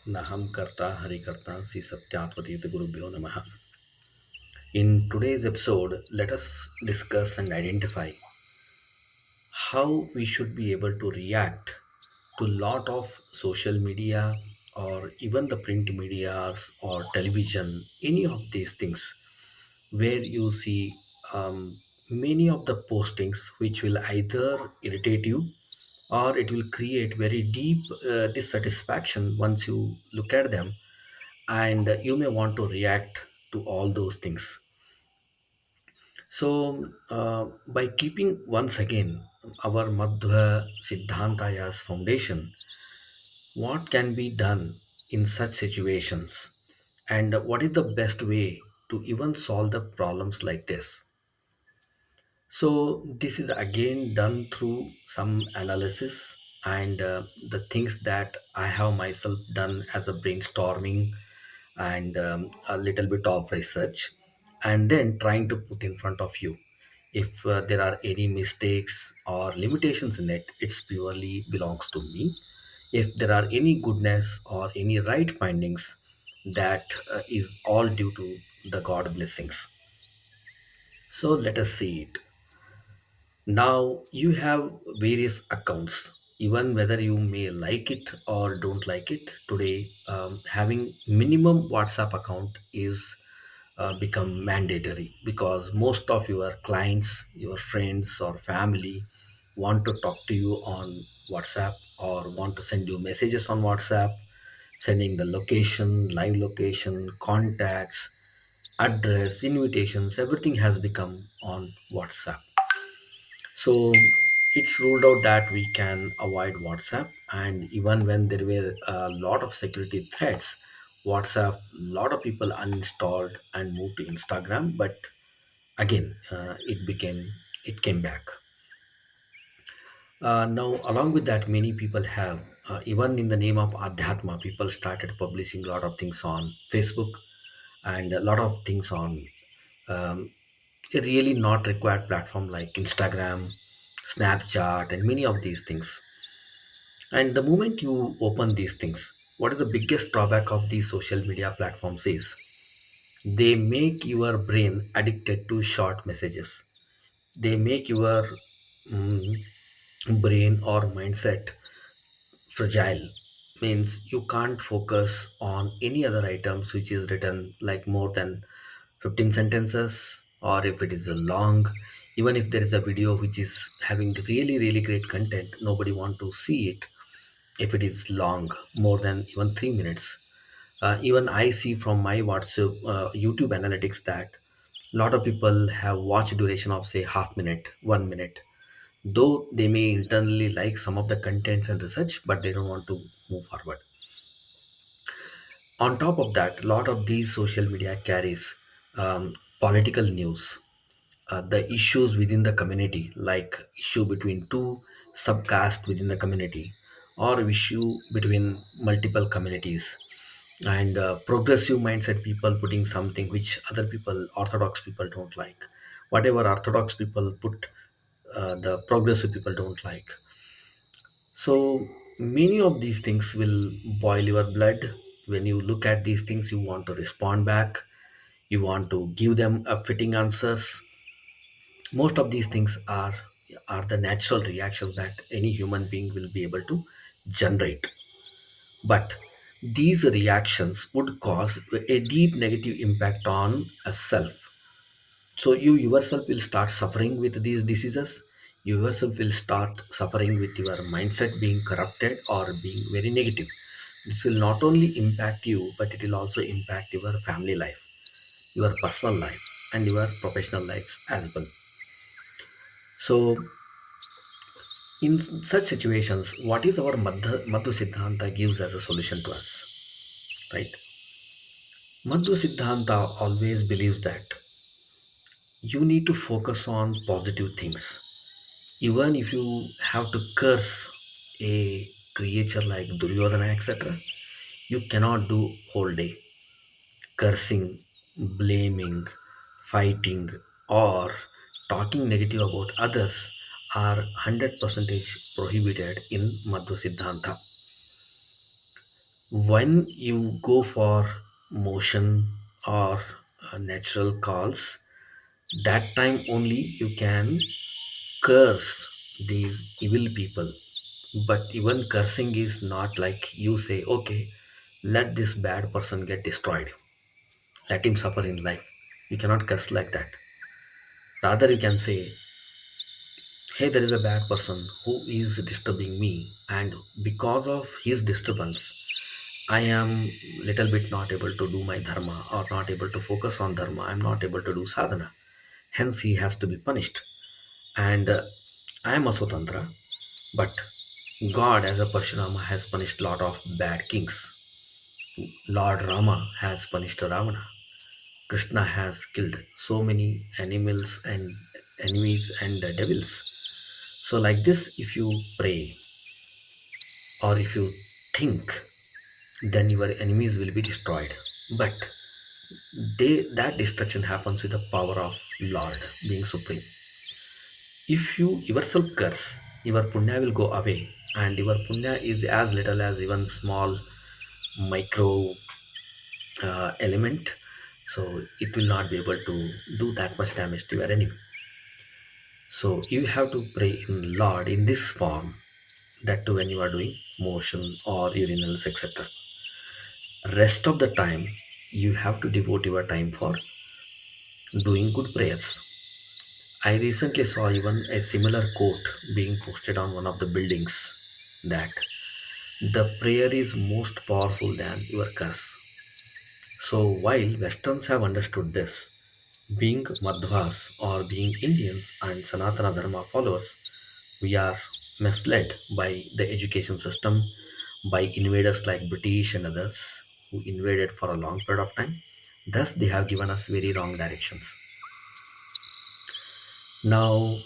Naham Karta Hari Sri Satyatpatita Gurubhyo Namaha. In today's episode, let us discuss and identify how we should be able to react to lot of social media or even the print medias or television, any of these things where you see many of the postings which will either irritate you or it will create very deep dissatisfaction once you look at them, and you may want to react to all those things. So by keeping once again our Madhwa Siddhantaya's foundation, what can be done in such situations, and what is the best way to even solve the problems like this? So this is again done through some analysis and the things that I have myself done as a brainstorming and a little bit of research, and then trying to put in front of you. If there are any mistakes or limitations in it, it's purely belongs to me. If there are any goodness or any right findings, that is all due to the God blessings. So let us see it. Now you have various accounts, even whether you may like it or don't like it. Today, having minimum WhatsApp account is become mandatory because most of your clients, your friends or family want to talk to you on WhatsApp or want to send you messages on WhatsApp, sending the location, live location, contacts, address, invitations, everything has become on WhatsApp. So it's ruled out that we can avoid WhatsApp, and even when there were a lot of security threats, WhatsApp, a lot of people uninstalled and moved to Instagram. But again, it came back. Now, along with that, many people have, even in the name of Adhyatma, people started publishing a lot of things on Facebook and a lot of things on um, a really not required platform like Instagram, Snapchat, and many of these things. And the moment you open these things, what is the biggest drawback of these social media platforms is they make your brain addicted to short messages. They make your mm, brain or mindset fragile, means you can't focus on any other items which is written like more than 15 sentences, or if it is a long, even if there is a video which is having really great content, nobody want to see it if it is long, more than even 3 minutes. Even I see from my WhatsApp YouTube analytics that a lot of people have watch duration of say half minute, 1 minute, though they may internally like some of the contents and research, but they don't want to move forward. On top of that, a lot of these social media carries political news, the issues within the community, like issue between two subcaste within the community, or issue between multiple communities, and progressive mindset people putting something which other people, orthodox people, don't like. Whatever orthodox people put, the progressive people don't like. So many of these things will boil your blood. When you look at these things, you want to respond back, you want to give them a fitting answers. Most of these things are the natural reactions that any human being will be able to generate. But these reactions would cause a deep negative impact on a self. So you yourself will start suffering with these diseases. You yourself will start suffering with your mindset being corrupted or being very negative. This will not only impact you, but it will also impact your family life, your personal life, and your professional lives as well. So in such situations, what is our Madhu Siddhanta gives as a solution to us, right? Madhu Siddhanta always believes that you need to focus on positive things. Even if you have to curse a creature like Duryodhana, etc., you cannot do whole day. Cursing, blaming, fighting, or talking negative about others are 100% prohibited in Madhva Siddhanta. When you go for motion or natural calls, that time only you can curse these evil people. But even cursing is not like you say, okay, let this bad person get destroyed, let him suffer in life. You cannot curse like that. Rather, you can say, hey, there is a bad person who is disturbing me, and because of his disturbance, I am little bit not able to do my dharma or not able to focus on dharma. I'm not able to do sadhana. Hence, he has to be punished. And I am a Swatantra, but God, as a Parshurama, has punished lot of bad kings. Lord Rama has punished Ravana. Krishna has killed so many animals and enemies and devils. So, like this, if you pray or if you think, then your enemies will be destroyed. But that destruction happens with the power of Lord being supreme. If you yourself curse, your punya will go away, and your punya is as little as even small micro element, so it will not be able to do that much damage to your enemy. So you have to pray in Lord in this form, that too when you are doing motion or urinals, etc. Rest of the time you have to devote your time for doing good prayers. I recently saw even a similar quote being posted on one of the buildings, that the prayer is most powerful than your curse. So while Westerns have understood this, being Madhwas or being Indians and Sanatana Dharma followers, we are misled by the education system, by invaders like British and others who invaded for a long period of time. Thus, they have given us very wrong directions. Now,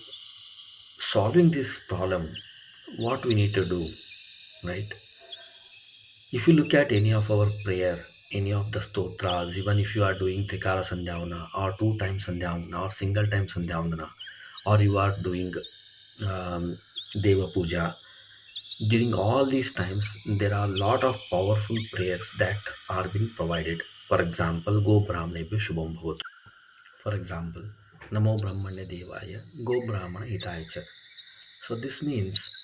solving this problem, what we need to do, right? If you look at any of our prayer, any of the stotras, even if you are doing Trikala Sandhyavana or two times Sandhyavana or single time Sandhyavana, or you are doing Deva Puja, during all these times, there are a lot of powerful prayers that are being provided. For example, Go Brahmanebhyo Shubham Bhavatu. For example, Namo Brahmanya Devaya, Go Brahmana Hitaya Cha. So this means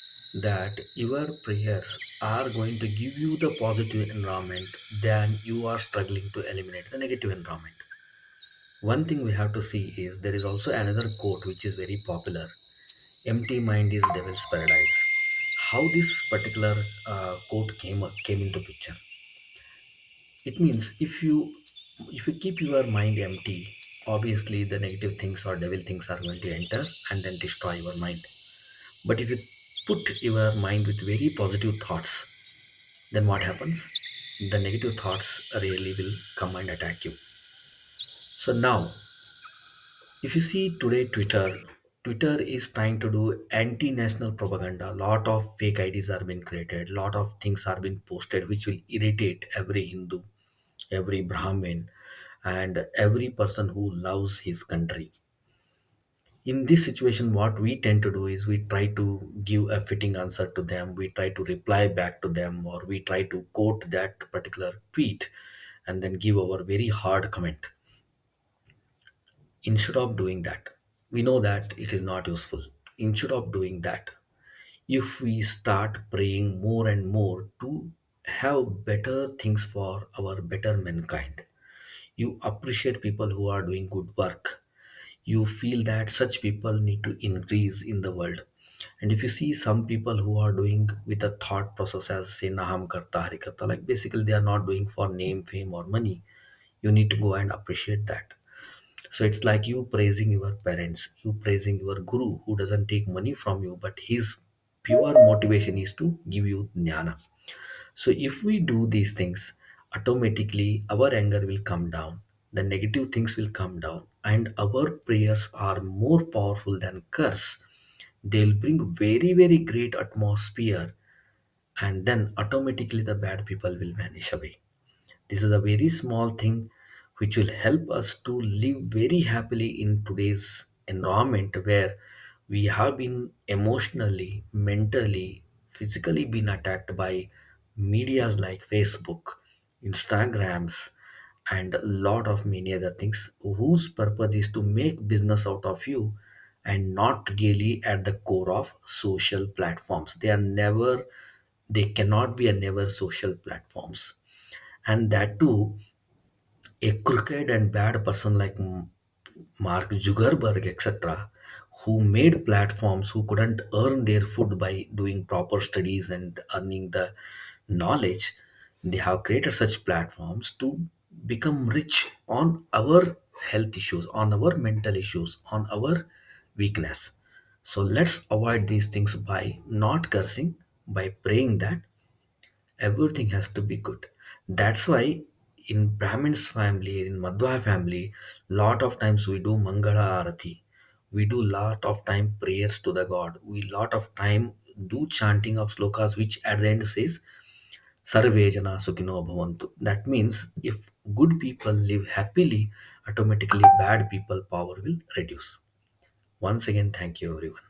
that your prayers are going to give you the positive environment than you are struggling to eliminate the negative environment. One thing we have to see is there is also another quote which is very popular. Empty mind is devil's paradise. How this particular quote came into picture? It means if you keep your mind empty, obviously the negative things or devil things are going to enter and then destroy your mind. But if you put your mind with very positive thoughts, then what happens? The negative thoughts really will come and attack you. So now, if you see today Twitter is trying to do anti-national propaganda. Lot of fake IDs are being created. Lot of things are being posted which will irritate every Hindu, every Brahmin, and every person who loves his country. In this situation, what we tend to do is we try to give a fitting answer to them, we try to reply back to them, or we try to quote that particular tweet and then give our very hard comment. Instead of doing that, we know that it is not useful. Instead of doing that, if we start praying more and more to have better things for our better mankind, you appreciate people who are doing good work, you feel that such people need to increase in the world. And if you see some people who are doing with a thought process as say Naham Karta Hari Karta, like basically they are not doing for name, fame, or money, you need to go and appreciate that. So it's like you praising your parents, you praising your guru who doesn't take money from you, but his pure motivation is to give you jnana. So if we do these things, automatically our anger will come down, the negative things will come down, and our prayers are more powerful than curse. They'll bring very, very great atmosphere, and then automatically the bad people will vanish away. This is a very small thing which will help us to live very happily in today's environment where we have been emotionally, mentally, physically been attacked by medias like Facebook, Instagrams, and a lot of many other things whose purpose is to make business out of you and not really at the core of social platforms. They cannot be a never social platforms. And that too, a crooked and bad person like Mark Zuckerberg, etc., who made platforms who couldn't earn their food by doing proper studies and earning the knowledge. They have created such platforms to become rich on our health issues, on our mental issues, on our weakness. So let's avoid these things by not cursing, by praying that everything has to be good. That's why in Brahmin's family, in Madhwa family, lot of times we do Mangala Arati. We do lot of time prayers to the god. We lot of time do chanting of slokas which at the end says Sarve Jana Sukhino Bhavantu. That means if good people live happily, automatically bad people power will reduce. Once again, thank you everyone.